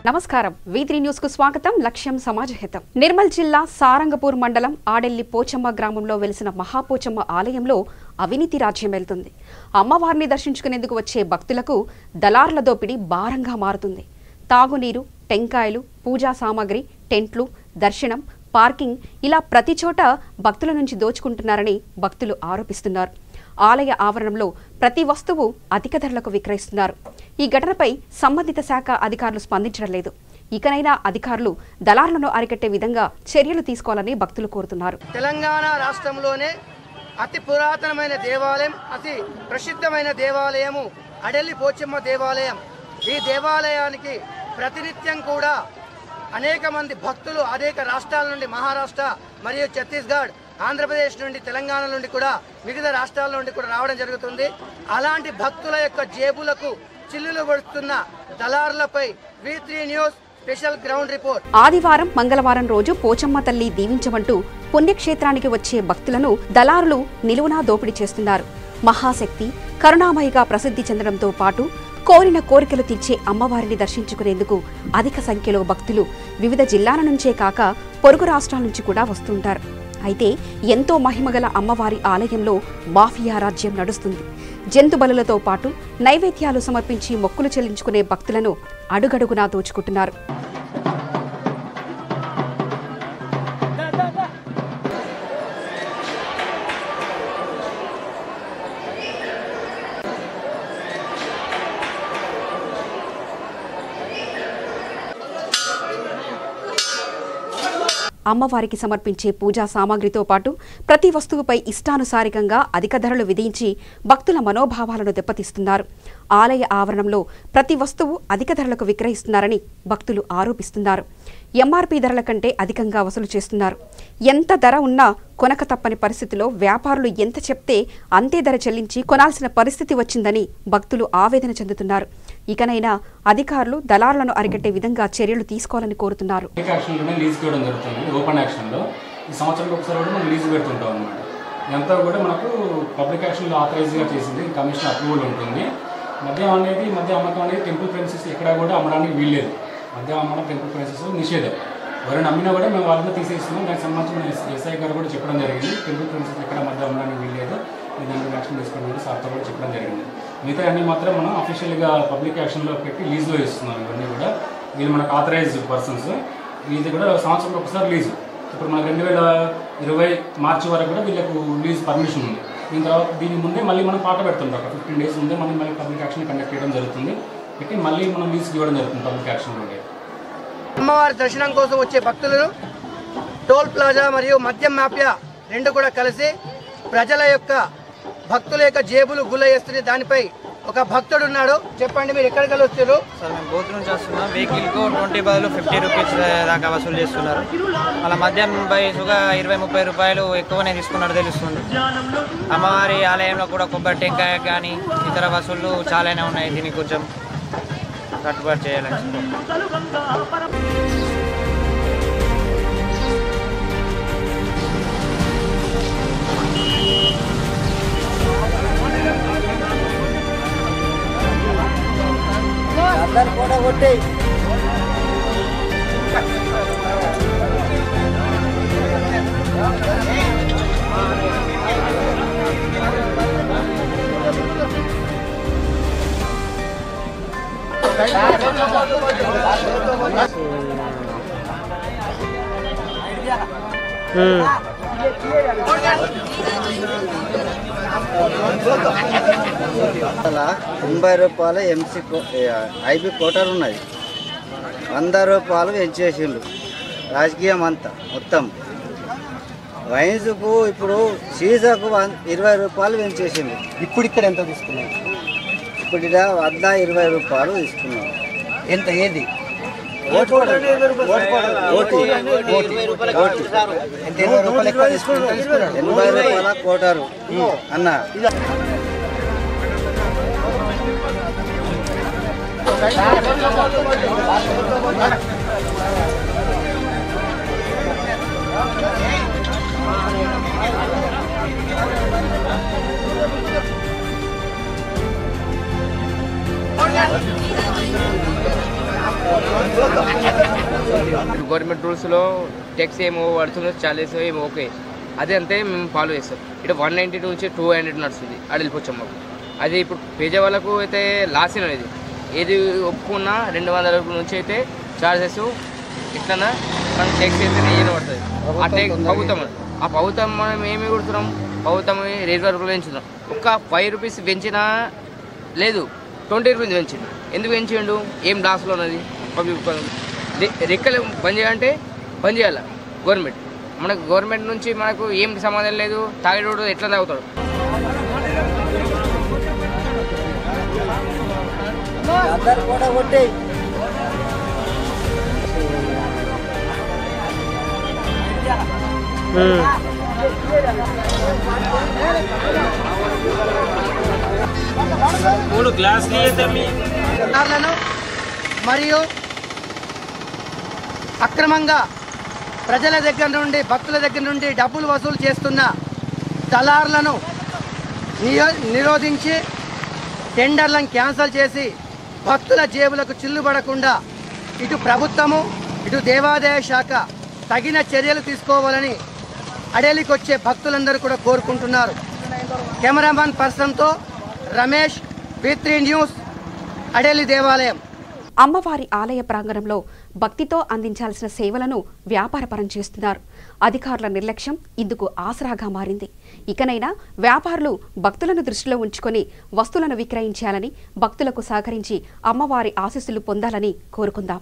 నమస్కారం V3 news కు స్వాగతం. లక్ష్యం సమాజహితం. నిర్మల్ జిల్లా సారంగపూర్ మండలం ఆడెల్లి పోచమ్మ గ్రామంలో వెలిసిన మహాపోచమ్మ ఆలయంలో అవినీతి రాజ్యం వెళ్తుంది. అమ్మవారిని దర్శించుకునేందుకు వచ్చే భక్తులకు దళారుల దోపిడీ భారంగా మారుతుంది. తాగునీరు, టెంకాయలు, పూజా సామాగ్రి, టెంట్లు, దర్శనం, పార్కింగ్ ఇలా ప్రతి చోట భక్తుల నుంచి దోచుకుంటున్నారని భక్తులు ఆరోపిస్తున్నారు. ఆలయ ఆవరణంలో ప్రతి వస్తువు అధిక ధరలకు విక్రయిస్తున్నారు. ఈ ఘటనపై సంబంధిత శాఖ అధికారులు స్పందించడం లేదు. ఇకనైనా అధికారులు దళారులను అరికట్టే విధంగా చర్యలు తీసుకోవాలని భక్తులు కోరుతున్నారు. తెలంగాణ రాష్ట్రంలోనే అతి పురాతనమైన దేవాలయం, అతి ప్రసిద్ధమైన దేవాలయము అడెల్లి పోచమ్మ దేవాలయం. ఈ దేవాలయానికి ప్రతినిత్యం కూడా అనేక మంది భక్తులు అనేక రాష్ట్రాల నుండి, మహారాష్ట్ర మరియు ఛత్తీస్గఢ్, ఆంధ్రప్రదేశ్ నుండి, తెలంగాణ నుండి కూడా, మిగతా రాష్ట్రాల నుండి కూడా రావడం జరుగుతుంది. అలాంటి భక్తుల యొక్క జేబులకు చిల్లులు పడుతున్న దళారులపై V3 news special ground report. ఆదివారం, మంగళవారం రోజు పోచమ్మ తల్లి దీవించమంటూ పుణ్యక్షేత్రానికి వచ్చే భక్తులను దళారులు నిలువునా దోపిడీ చేస్తున్నారు. మహాశక్తి, కరుణామయిగా ప్రసిద్ధి చెందడంతో పాటు కోరిన కోరికలు తీర్చే అమ్మవారిని దర్శించుకునేందుకు అధిక సంఖ్యలో భక్తులు వివిధ జిల్లాల నుంచే కాక పొరుగు రాష్ట్రాల నుంచి కూడా వస్తుంటారు. అయితే ఎంతో మహిమగల అమ్మవారి ఆలయంలో మాఫియా రాజ్యం నడుస్తుంది. జంతు బలులతో పాటు నైవేద్యాలు సమర్పించి మొక్కులు చెల్లించుకునే భక్తులను అడుగడుగునా దోచుకుంటున్నారు. అమ్మవారికి సమర్పించే పూజా సామాగ్రితో పాటు ప్రతి వస్తువుపై ఇష్టానుసారికంగా అధిక ధరలు విధించి భక్తుల మనోభావాలను దెబ్బతీస్తున్నారు. ఆలయ ఆవరణంలో ప్రతి వస్తువు అధిక ధరలకు విక్రయిస్తున్నారని భక్తులు ఆరోపిస్తున్నారు. MRP ధరల కంటే అధికంగా వసూలు చేస్తున్నారు. ఎంత ధర ఉన్నా కొనక తప్పని పరిస్థితిలో వ్యాపారులు ఎంత చెప్తే అంతే ధర చెల్లించి కొనాల్సిన పరిస్థితి వచ్చిందని భక్తులు ఆవేదన చెందుతున్నారు. ఇకనైనా అధికారులు దళారులను అరికట్టే విధంగా చర్యలు తీసుకోవాలని కోరుతున్నారు. ఓపెన్ యాక్షన్లో ఈ సంవత్సరానికి ఒకసారి కూడా మనం లీజ్ పెడుతుంటాం అనమాట. ఇదంతా కూడా మనకు పబ్లిక్ యాక్షన్లో ఆథరైజ్గా చేసింది, కమిషన్ అప్రూవల్ ఉంటుంది. మద్యం అమ్మకం అనేది టెంపుల్ ప్రెమిసెస్ ఎక్కడ కూడా అమ్మడానికి వీల్లేదు. మద్యం అమ్మడం టెంపుల్ ప్రెమిసెస్ నిషేధం. ఎవరైనా అమ్మినా కూడా మేము వాళ్ళని తీసేస్తున్నాం. దానికి సంబంధించిన SI గారు కూడా చెప్పడం జరిగింది, టెంపుల్ ప్రెమిసెస్ ఎక్కడ మద్యం అమ్మడానికి వీల్లేదు, దానికి యాక్షన్ తీసుకోవడం సార్తో కూడా చెప్పడం జరిగింది. మిగతా అన్ని మాత్రం మనం అఫీషియల్గా పబ్లిక్ యాక్షన్లో పెట్టి లీజ్లో ఇస్తున్నాం. ఇవన్నీ కూడా వీళ్ళు మనకు ఆథరైజ్డ్ పర్సన్స్. ఇది కూడా సంవత్సరంలో ఒకసారి లీజు. ఇప్పుడు మనకు 2020 మార్చి వరకు కూడా వీళ్ళకు లీజ్ పర్మిషన్ ఉంది. దీని తర్వాత దీని ముందే మళ్ళీ మనం పాట పెడుతుంటాం. ఒక 15 days ముందే మళ్ళీ పబ్లిక్ యాక్షన్ కండక్ట్ చేయడం జరుగుతుంది. పెట్టి మళ్ళీ మనం లీజ్కి ఇవ్వడం జరుగుతుంది పబ్లిక్ యాక్షన్లో. అమ్మవారి దర్శనం కోసం వచ్చే భక్తులను టోల్ ప్లాజా మరియు మద్యం మాఫియా రెండు కూడా కలిసి ప్రజల యొక్క, భక్తుల యొక్క జేబులు గుల్ల చేస్తుంది. దానిపై ఒక భక్తుడు ఉన్నాడు. చెప్పండి, మీరు ఎక్కడికి వచ్చారు? సార్, మేము బోత్ నుంచి వస్తున్నాం. వెహికల్కు 20 బదులు 50 రూపీస్ దాకా వసూలు చేస్తున్నారు. అలా మద్యం బయసుగా 20-30 రూపాయలు ఎక్కువనే తీసుకున్నట్టు తెలుస్తుంది. అమ్మవారి ఆలయంలో కూడా కొబ్బరి టెంకాయ కానీ ఇతర వసూళ్ళు చాలానే ఉన్నాయి. దీన్ని కొంచెం కట్టుబాటు చేయాలని. కూడా కొట్టే అలా 80 రూపాయలు IB కోటర్ ఉన్నది. 100 రూపాయలు పెంచేసిండు రాజకీయం అంతా మొత్తం. వైన్స్కు ఇప్పుడు సీజాకు 20 రూపాయలు పెంచేసిండు. ఇప్పుడు ఇక్కడ ఎంత తీసుకున్నాం? ఇప్పుడు ఇక్కడ 120 రూపాయలు తీసుకున్నాం. ఎంత ఏది? 80 రూపాయల కోటారు అన్న. గవర్నమెంట్ రూల్స్లో ట్యాక్స్ ఏమో పడుతుందో చార్జెస్ ఏమో ఓకే అదే అంతే మేము ఫాలో చేస్తాం. ఇటు 192 నుంచి 200 నడుస్తుంది అడలి పోచమ్మకు. అది ఇప్పుడు పేజే వాళ్ళకు అయితే లాస్ అనేది ఏది ఒప్పుకున్నా 200 నుంచి అయితే చార్జెస్ ఇట్లన్నా మనం ట్యాక్స్ అయితే ఏం పడుతుంది. ఆ ట్యాక్స్ ప్రభుత్వం ఆ ప్రభుత్వం మనం ఏమి కొడుతున్నాం, ప్రభుత్వం రేట్ వరకు పెంచుతున్నాం. ఒక్క 5 రూపీస్ పెంచినా లేదు 20 రూపీస్ పెంచిండు. ఎందుకు పెంచిండు? ఏం లాస్లో ఉన్నది పబ్లిక్. రెక్కలు బంద్ చేయాలంటే బంద్ చేయాలి గవర్నమెంట్. మనకు గవర్నమెంట్ నుంచి మనకు ఏం సంబంధం లేదు. తాగేటోడు ఎట్లా తాగుతాడు? మరియు అక్రమంగా ప్రజల దగ్గర నుండి భక్తుల దగ్గర నుండి డబ్బులు వసూలు చేస్తున్న దళారులను నిరోధించి టెండర్లను క్యాన్సిల్ చేసి భక్తుల జేబులకు చిల్లుబడకుండా ఇటు ప్రభుత్వము ఇటు దేవాదాయ శాఖ తగిన చర్యలు తీసుకోవాలని అడేలికి వచ్చే భక్తులందరూ కూడా కోరుకుంటున్నారు. కెమెరామాన్ పర్సన్తో రమేష్, V3 న్యూస్, అడేలి దేవాలయం. అమ్మవారి ఆలయ ప్రాంగణంలో భక్తితో అందించాల్సిన సేవలను వ్యాపారపరం చేస్తున్నారు. అధికారుల నిర్లక్ష్యం ఇందుకు ఆసరాగా మారింది. ఇకనైనా వ్యాపారులు భక్తులను దృష్టిలో ఉంచుకొని వస్తువులను విక్రయించాలని, భక్తులకు సహకరించి అమ్మవారి ఆశీస్సులు పొందాలని కోరుకుందాం.